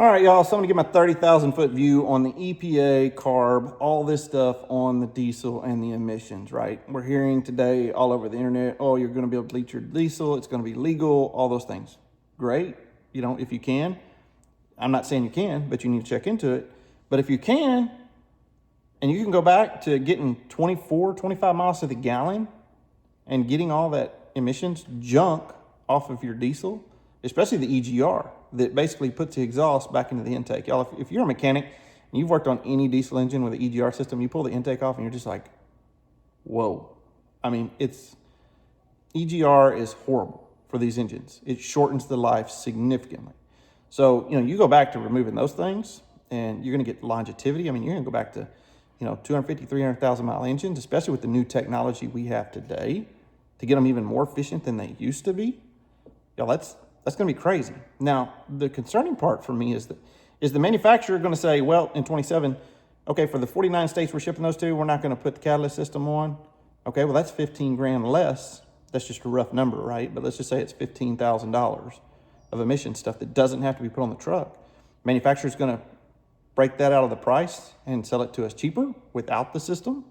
All right, y'all, so I'm gonna get my 30,000 foot view on the EPA, CARB, all this stuff on the diesel and the emissions, right? We're hearing today all over the internet, oh, you're gonna be able to delete your diesel, it's gonna be legal, all those things. Great, you know, if you can. I'm not saying you can, but you need to check into it. But if you can, and you can go back to getting 24, 25 miles to the gallon and getting all that emissions junk off of your diesel, especially the EGR, that basically puts the exhaust back into the intake. Y'all, if you're a mechanic and you've worked on any diesel engine with an EGR system, you pull the intake off and you're just like, whoa. I mean, EGR is horrible for these engines. It shortens the life significantly. So, you know, you go back to removing those things and you're gonna get longevity. I mean, you're gonna go back to, 250, 300,000 mile engines, especially with the new technology we have today, to get them even more efficient than they used to be. Y'all, that's gonna be crazy. Now, the concerning part for me is the manufacturer gonna say, well, in 27, okay, for the 49 states we're shipping those to, we're not gonna put the catalyst system on. Okay, well, that's 15 grand less. That's just a rough number, right? But let's just say it's $15,000 of emission stuff that doesn't have to be put on the truck. Manufacturer's gonna break that out of the price and sell it to us cheaper without the system,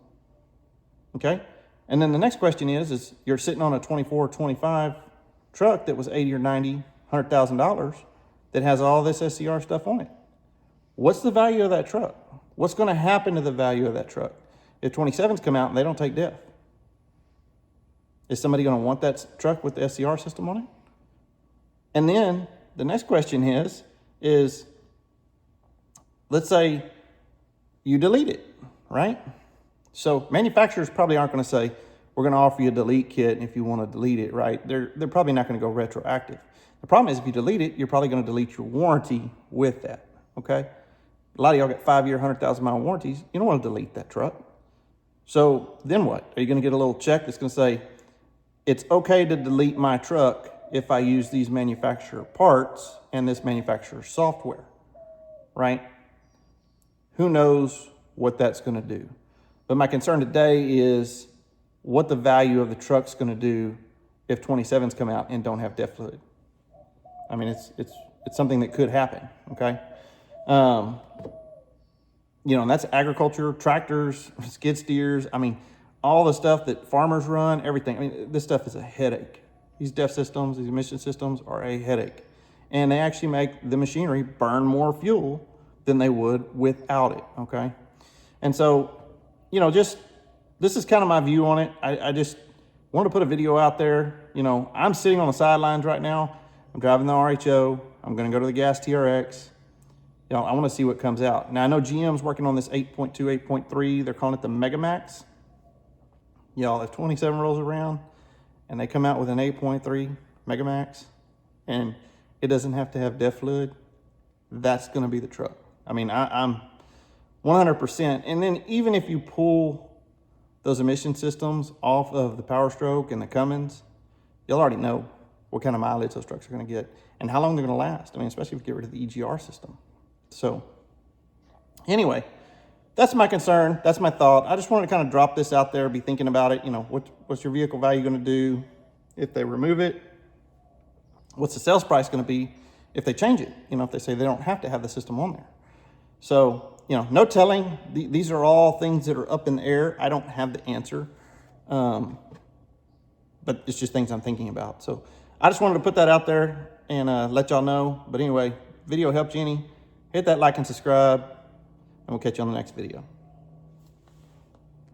okay? And then the next question is you're sitting on a 24 or 25 truck that was 80 or 90, $100,000 that has all this SCR stuff on it. What's the value of that truck? What's gonna happen to the value of that truck? If 27s come out and they don't take DEF, is somebody gonna want that truck with the SCR system on it? And then the next question is let's say you delete it, right? So manufacturers probably aren't gonna say, we're gonna offer you a delete kit if you wanna delete it, right? They're probably not gonna go retroactive. The problem is if you delete it, you're probably gonna delete your warranty with that, okay? A lot of y'all got 5-year, 100,000 mile warranties. You don't wanna delete that truck. So then what? Are you gonna get a little check that's gonna say, it's okay to delete my truck if I use these manufacturer parts and this manufacturer software, right? Who knows what that's gonna do? But my concern today is what the value of the truck's gonna do if 27s come out and don't have DEF fluid. I mean, it's something that could happen, okay? And that's agriculture, tractors, skid steers. I mean, all the stuff that farmers run, everything. I mean, this stuff is a headache. These DEF systems, these emission systems are a headache. And they actually make the machinery burn more fuel than they would without it, okay? And so, this is kind of my view on it. I just wanted to put a video out there. I'm sitting on the sidelines right now. I'm driving the RHO. I'm gonna go to the gas TRX. I wanna see what comes out. Now I know GM's working on this 8.2, 8.3. They're calling it the Megamax. If 27 rolls around and they come out with an 8.3 Megamax and it doesn't have to have DEF fluid, that's gonna be the truck. I mean, I'm 100%. And then even if you pull those emission systems off of the Powerstroke and the Cummins, you'll already know what kind of mileage those trucks are gonna get and how long they're gonna last. I mean, especially if you get rid of the EGR system. So anyway, that's my concern. That's my thought. I just wanted to kind of drop this out there, be thinking about it. What's your vehicle value gonna do if they remove it? What's the sales price gonna be if they change it? If they say they don't have to have the system on there. So, no telling. These are all things that are up in the air. I don't have the answer, but it's just things I'm thinking about. So I just wanted to put that out there and let y'all know. But anyway, video helped you any, hit that like and subscribe, and we'll catch you on the next video.